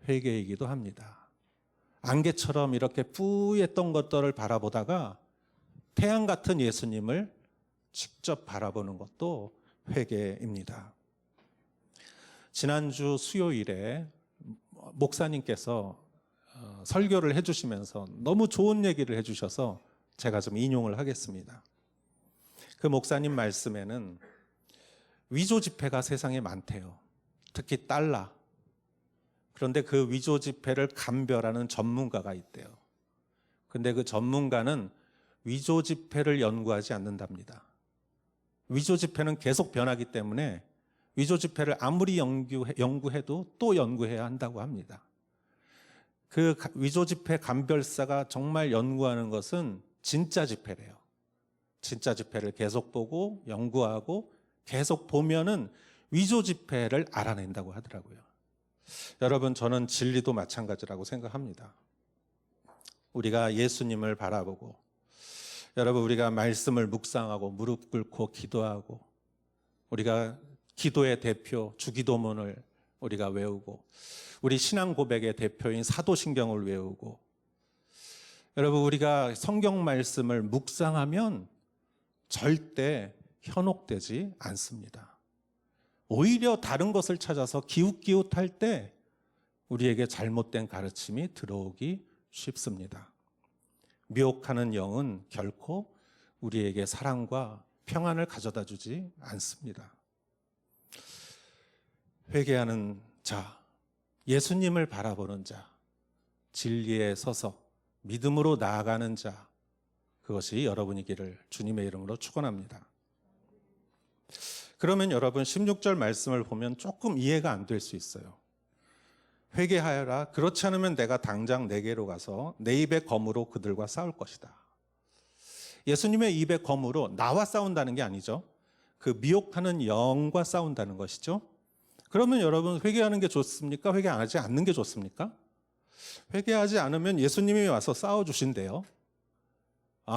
회개이기도 합니다. 안개처럼 이렇게 뿌였던 것들을 바라보다가 태양 같은 예수님을 직접 바라보는 것도 회개입니다. 지난주 수요일에 목사님께서 설교를 해주시면서 너무 좋은 얘기를 해주셔서 제가 좀 인용을 하겠습니다. 그 목사님 말씀에는 위조 지폐가 세상에 많대요. 특히 달러. 그런데 그 위조 지폐를 감별하는 전문가가 있대요. 근데 그 전문가는 위조 지폐를 연구하지 않는답니다. 위조 지폐는 계속 변하기 때문에 위조 지폐를 아무리 연구해도 또 연구해야 한다고 합니다. 그 위조 지폐 감별사가 정말 연구하는 것은 진짜 지폐래요. 진짜 지폐를 계속 보고 연구하고 계속 보면은 위조 지폐를 알아낸다고 하더라고요. 여러분, 저는 진리도 마찬가지라고 생각합니다. 우리가 예수님을 바라보고, 여러분, 우리가 말씀을 묵상하고 무릎 꿇고 기도하고, 우리가 기도의 대표 주기도문을 우리가 외우고, 우리 신앙 고백의 대표인 사도신경을 외우고, 여러분, 우리가 성경 말씀을 묵상하면 절대 현혹되지 않습니다. 오히려 다른 것을 찾아서 기웃기웃할 때 우리에게 잘못된 가르침이 들어오기 쉽습니다. 미혹하는 영은 결코 우리에게 사랑과 평안을 가져다 주지 않습니다. 회개하는 자, 예수님을 바라보는 자, 진리에 서서 믿음으로 나아가는 자, 그것이 여러분이기를 주님의 이름으로 축원합니다. 그러면 여러분 16절 말씀을 보면 조금 이해가 안 될 수 있어요. 회개하여라. 그렇지 않으면 내가 당장 내게로 가서 내 입의 검으로 그들과 싸울 것이다. 예수님의 입의 검으로 나와 싸운다는 게 아니죠. 그 미혹하는 영과 싸운다는 것이죠. 그러면 여러분 회개하는 게 좋습니까? 회개하지 않는 게 좋습니까? 회개하지 않으면 예수님이 와서 싸워주신대요.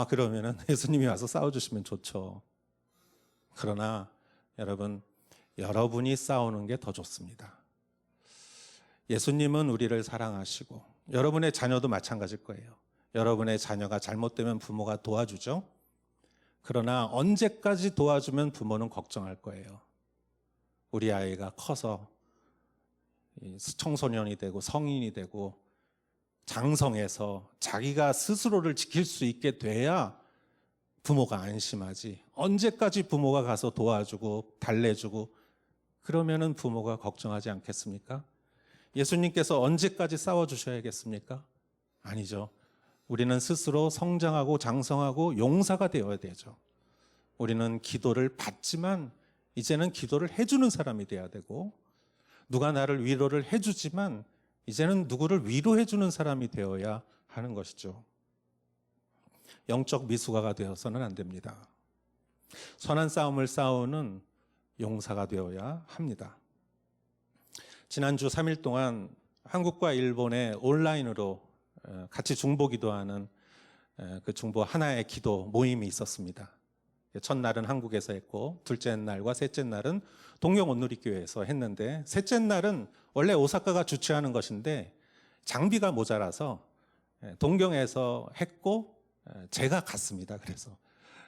그러면은 예수님이 와서 싸워주시면 좋죠. 그러나 여러분, 여러분이 싸우는 게 더 좋습니다. 예수님은 우리를 사랑하시고 여러분의 자녀도 마찬가지일 거예요. 여러분의 자녀가 잘못되면 부모가 도와주죠. 그러나 언제까지 도와주면 부모는 걱정할 거예요. 우리 아이가 커서 청소년이 되고 성인이 되고 장성해서 자기가 스스로를 지킬 수 있게 돼야 부모가 안심하지. 언제까지 부모가 가서 도와주고 달래주고 그러면은 부모가 걱정하지 않겠습니까? 예수님께서 언제까지 싸워주셔야겠습니까? 아니죠. 우리는 스스로 성장하고 장성하고 용사가 되어야 되죠. 우리는 기도를 받지만 이제는 기도를 해주는 사람이 돼야 되고, 누가 나를 위로를 해주지만 이제는 누구를 위로해주는 사람이 되어야 하는 것이죠. 영적 미숙아가 되어서는 안 됩니다. 선한 싸움을 싸우는 용사가 되어야 합니다. 지난주 3일 동안 한국과 일본의 온라인으로 같이 중보기도하는 그 중보 하나의 기도 모임이 있었습니다. 첫날은 한국에서 했고 둘째 날과 셋째 날은 동경온누리교회에서 했는데, 셋째 날은 원래 오사카가 주최하는 것인데 장비가 모자라서 동경에서 했고 제가 갔습니다. 그래서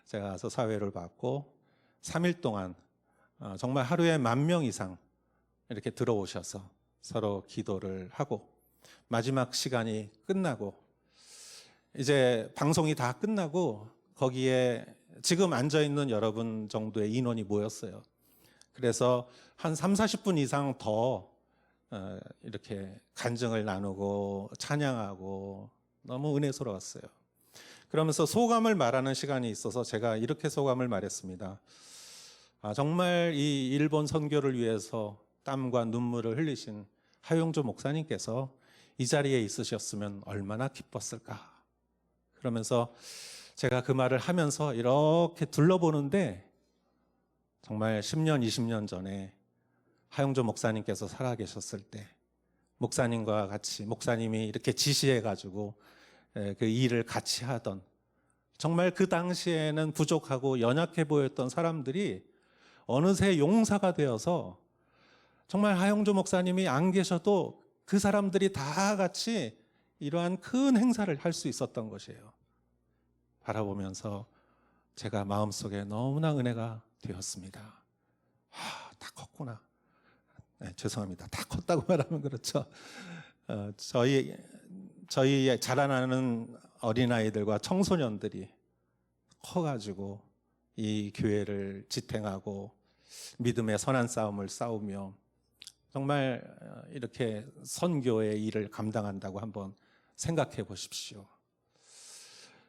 제가 가서 사회를 받고 3일 동안 정말 하루에 10,000명 이상 이렇게 들어오셔서 서로 기도를 하고, 마지막 시간이 끝나고 이제 방송이 다 끝나고 거기에 지금 앉아있는 여러분 정도의 인원이 모였어요. 그래서 한 30-40분 이상 더 이렇게 간증을 나누고 찬양하고 너무 은혜스러웠어요. 그러면서 소감을 말하는 시간이 있어서 제가 이렇게 소감을 말했습니다. 정말 이 일본 선교를 위해서 땀과 눈물을 흘리신 하용조 목사님께서 이 자리에 있으셨으면 얼마나 기뻤을까. 그러면서 제가 그 말을 하면서 이렇게 둘러보는데 정말 10년, 20년 전에 하용조 목사님께서 살아계셨을 때 목사님과 같이 목사님이 이렇게 지시해가지고 그 일을 같이 하던, 정말 그 당시에는 부족하고 연약해 보였던 사람들이 어느새 용사가 되어서 정말 하영조 목사님이 안 계셔도 그 사람들이 다 같이 이러한 큰 행사를 할 수 있었던 것이에요. 바라보면서 제가 마음속에 너무나 은혜가 되었습니다. 다 컸구나. 네, 죄송합니다. 다 컸다고 말하면 그렇죠. 저희 자라나는 어린아이들과 청소년들이 커가지고 이 교회를 지탱하고 믿음의 선한 싸움을 싸우며 정말 이렇게 선교의 일을 감당한다고 한번 생각해 보십시오.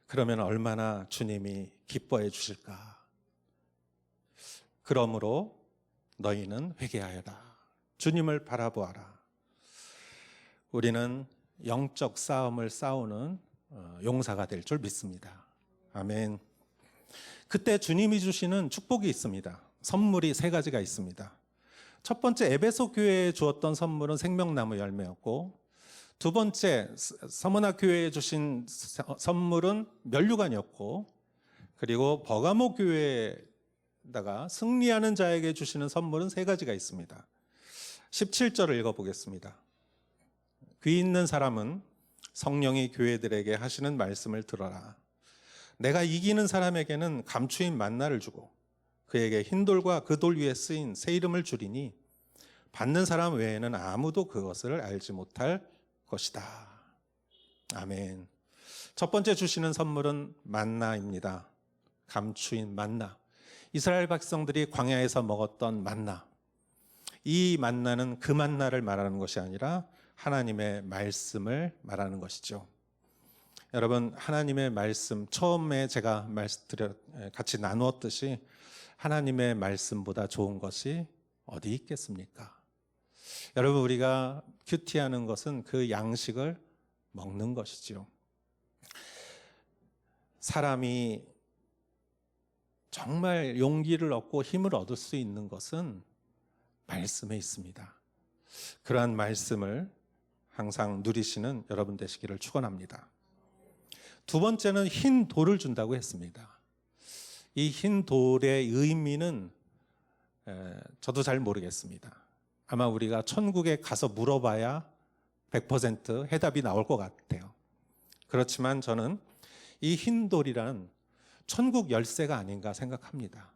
그러면 얼마나 주님이 기뻐해 주실까. 그러므로 너희는 회개하여라. 주님을 바라보아라. 우리는 영적 싸움을 싸우는 용사가 될 줄 믿습니다. 아멘. 그때 주님이 주시는 축복이 있습니다. 선물이 3가지가 있습니다. 첫 번째, 에베소 교회에 주었던 선물은 생명나무 열매였고, 두 번째, 서머나 교회에 주신 선물은 면류관이었고, 그리고 버가모 교회에다가 승리하는 자에게 주시는 선물은 3가지가 있습니다. 17절을 읽어보겠습니다. 귀 있는 사람은 성령이 교회들에게 하시는 말씀을 들어라. 내가 이기는 사람에게는 감추인 만나를 주고 그에게 흰 돌과 그 돌 위에 쓰인 새 이름을 주리니 받는 사람 외에는 아무도 그것을 알지 못할 것이다. 아멘. 첫 번째 주시는 선물은 만나입니다. 감추인 만나. 이스라엘 백성들이 광야에서 먹었던 만나. 이 만나는 그 만나를 말하는 것이 아니라 하나님의 말씀을 말하는 것이죠. 여러분, 하나님의 말씀, 처음에 제가 같이 나누었듯이 하나님의 말씀보다 좋은 것이 어디 있겠습니까? 여러분, 우리가 큐티하는 것은 그 양식을 먹는 것이지요. 사람이 정말 용기를 얻고 힘을 얻을 수 있는 것은 말씀에 있습니다. 그러한 말씀을 항상 누리시는 여러분 되시기를 축원합니다. 두 번째는 흰 돌을 준다고 했습니다. 이 흰 돌의 의미는 저도 잘 모르겠습니다. 아마 우리가 천국에 가서 물어봐야 100% 해답이 나올 것 같아요. 그렇지만 저는 이 흰 돌이란 천국 열쇠가 아닌가 생각합니다.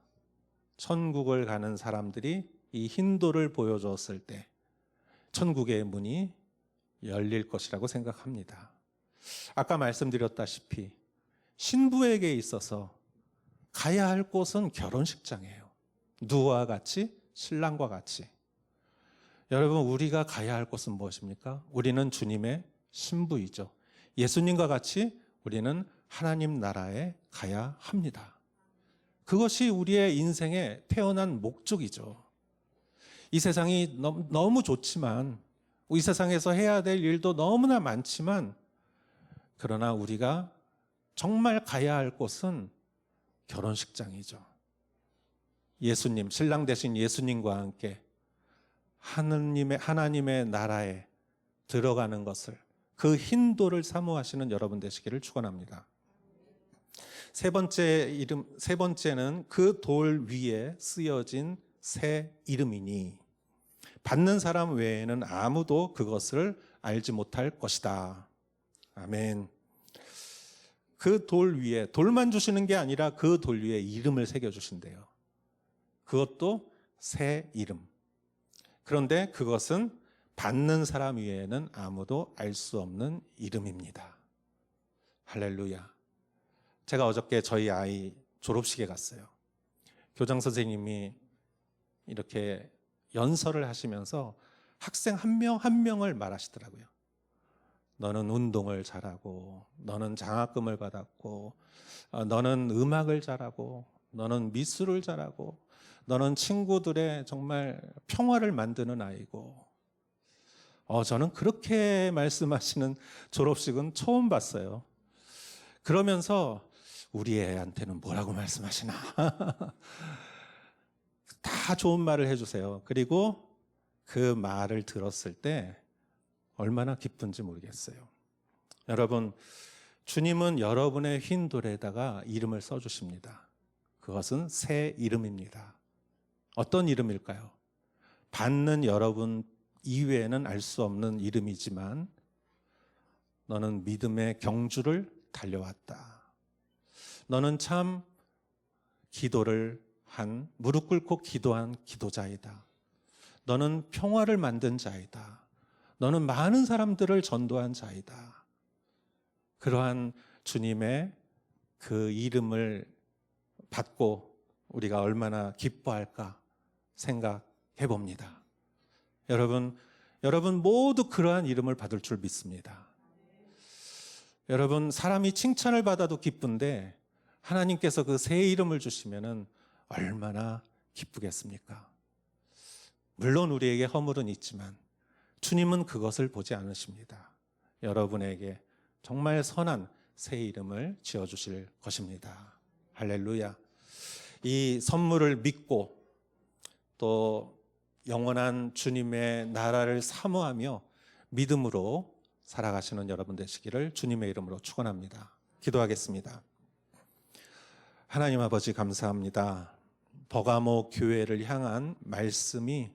천국을 가는 사람들이 이 흰 돌을 보여줬을 때 천국의 문이 열릴 것이라고 생각합니다. 아까 말씀드렸다시피 신부에게 있어서 가야 할 곳은 결혼식장이에요. 누구와 같이? 신랑과 같이. 여러분, 우리가 가야 할 곳은 무엇입니까? 우리는 주님의 신부이죠. 예수님과 같이 우리는 하나님 나라에 가야 합니다. 그것이 우리의 인생에 태어난 목적이죠. 이 세상이 너무 좋지만, 이 세상에서 해야 될 일도 너무나 많지만, 그러나 우리가 정말 가야 할 곳은 결혼식장이죠. 예수님, 신랑 되신 예수님과 함께 하나님의 나라에 들어가는 것을, 그 흰 돌을 사모하시는 여러분 되시기를 축원합니다. 세 번째는 그 돌 위에 쓰여진 새 이름이니 받는 사람 외에는 아무도 그것을 알지 못할 것이다. 아멘. 그 돌 위에, 돌만 주시는 게 아니라 그 돌 위에 이름을 새겨주신대요. 그것도 새 이름. 그런데 그것은 받는 사람 외에는 아무도 알 수 없는 이름입니다. 할렐루야. 제가 어저께 저희 아이 졸업식에 갔어요. 교장 선생님이 이렇게 연설을 하시면서 학생 한 명 한 명을 말하시더라고요. 너는 운동을 잘하고, 너는 장학금을 받았고, 너는 음악을 잘하고, 너는 미술을 잘하고, 너는 친구들의 정말 평화를 만드는 아이고. 저는 그렇게 말씀하시는 졸업식은 처음 봤어요. 그러면서 우리 애한테는 뭐라고 말씀하시나. 다 좋은 말을 해주세요. 그리고 그 말을 들었을 때 얼마나 기쁜지 모르겠어요. 여러분, 주님은 여러분의 흰 돌에다가 이름을 써주십니다. 그것은 새 이름입니다. 어떤 이름일까요? 받는 여러분 이외에는 알 수 없는 이름이지만 너는 믿음의 경주를 달려왔다. 너는 참 기도를 한, 무릎 꿇고 기도한 기도자이다. 너는 평화를 만든 자이다. 너는 많은 사람들을 전도한 자이다. 그러한 주님의 그 이름을 받고 우리가 얼마나 기뻐할까 생각해 봅니다. 여러분 모두 그러한 이름을 받을 줄 믿습니다. 여러분, 사람이 칭찬을 받아도 기쁜데 하나님께서 그 새 이름을 주시면은 얼마나 기쁘겠습니까? 물론 우리에게 허물은 있지만 주님은 그것을 보지 않으십니다. 여러분에게 정말 선한 새 이름을 지어주실 것입니다. 할렐루야. 이 선물을 믿고 또 영원한 주님의 나라를 사모하며 믿음으로 살아가시는 여러분 되시기를 주님의 이름으로 축원합니다. 기도하겠습니다. 하나님 아버지, 감사합니다. 버가모 교회를 향한 말씀이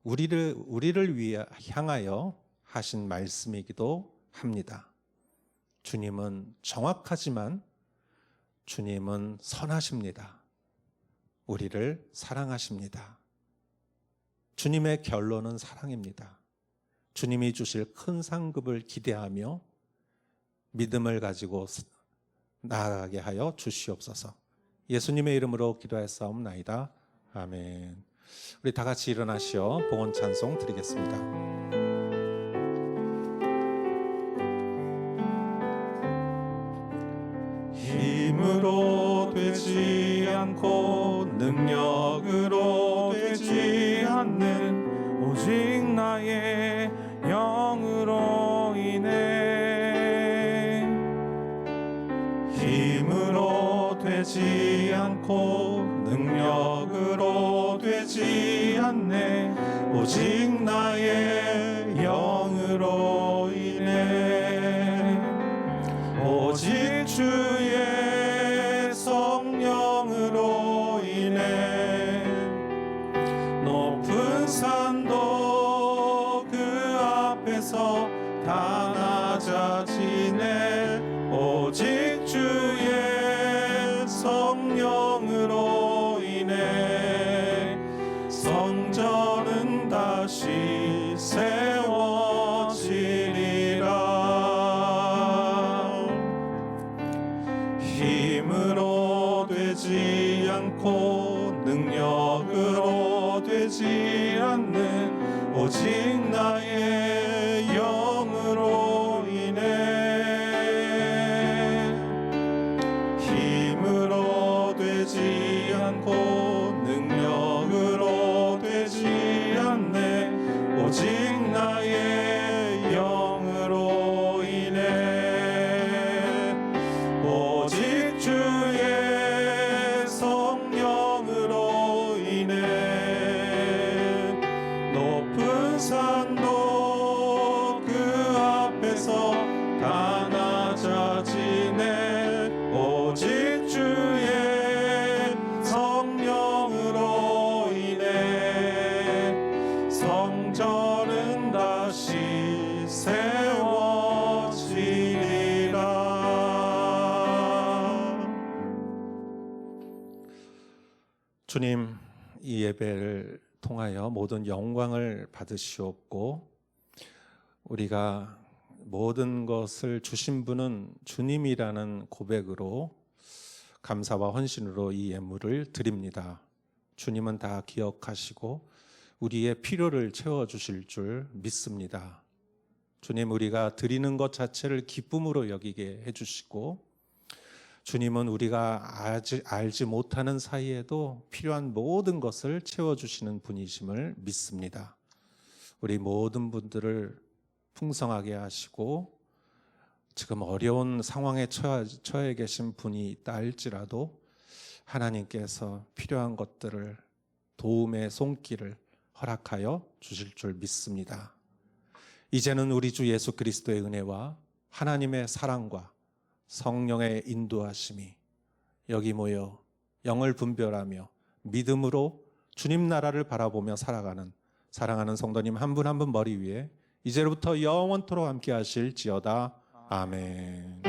우리를 향하여 하신 말씀이기도 합니다. 주님은 정확하지만 주님은 선하십니다. 우리를 사랑하십니다. 주님의 결론은 사랑입니다. 주님이 주실 큰 상급을 기대하며 믿음을 가지고 나아가게 하여 주시옵소서. 예수님의 이름으로 기도하였사옵나이다. 아멘. 우리 다 같이 일어나시어 봉헌 찬송 드리겠습니다. 힘으로 되지 않고 능력으로 되지 않는 오직 나의 영으로 인해 힘으로 되지 않고 능력으로 되지 않네 오직 나의 영으로 인해 오직 주의 성령으로 인해 높은 산도 그 앞에서 다 낮아지네 오직 주의 성령으로 인해 성전은 다시 세워지리라. 힘으로 되지 않고 능력으로 되지 않는 오직 나의 영으로 인해 힘으로 되지 않고 능력으로 되지 않네 오직 나의 영으로 인해 오직 주의 성령으로 인해 높은 산도 그 앞에서 다 낮아지네 오직 주의 성령으로 인해 성전은 다시 세워지리라. 주님, 이 예배를 통하여 모든 영광을 받으시옵고 우리가 모든 것을 주신 분은 주님이라는 고백으로 감사와 헌신으로 이 예물을 드립니다. 주님은 다 기억하시고 우리의 필요를 채워주실 줄 믿습니다. 주님, 우리가 드리는 것 자체를 기쁨으로 여기게 해주시고 주님은 우리가 알지 못하는 사이에도 필요한 모든 것을 채워주시는 분이심을 믿습니다. 우리 모든 분들을 풍성하게 하시고 지금 어려운 상황에 처해 계신 분이 있다 할지라도 하나님께서 필요한 것들을 도움의 손길을 허락하여 주실 줄 믿습니다. 이제는 우리 주 예수 그리스도의 은혜와 하나님의 사랑과 성령의 인도하심이 여기 모여 영을 분별하며 믿음으로 주님 나라를 바라보며 살아가는 사랑하는 성도님 한 분 한 분 머리 위에 이제로부터 영원토록 함께 하실지어다. 아멘.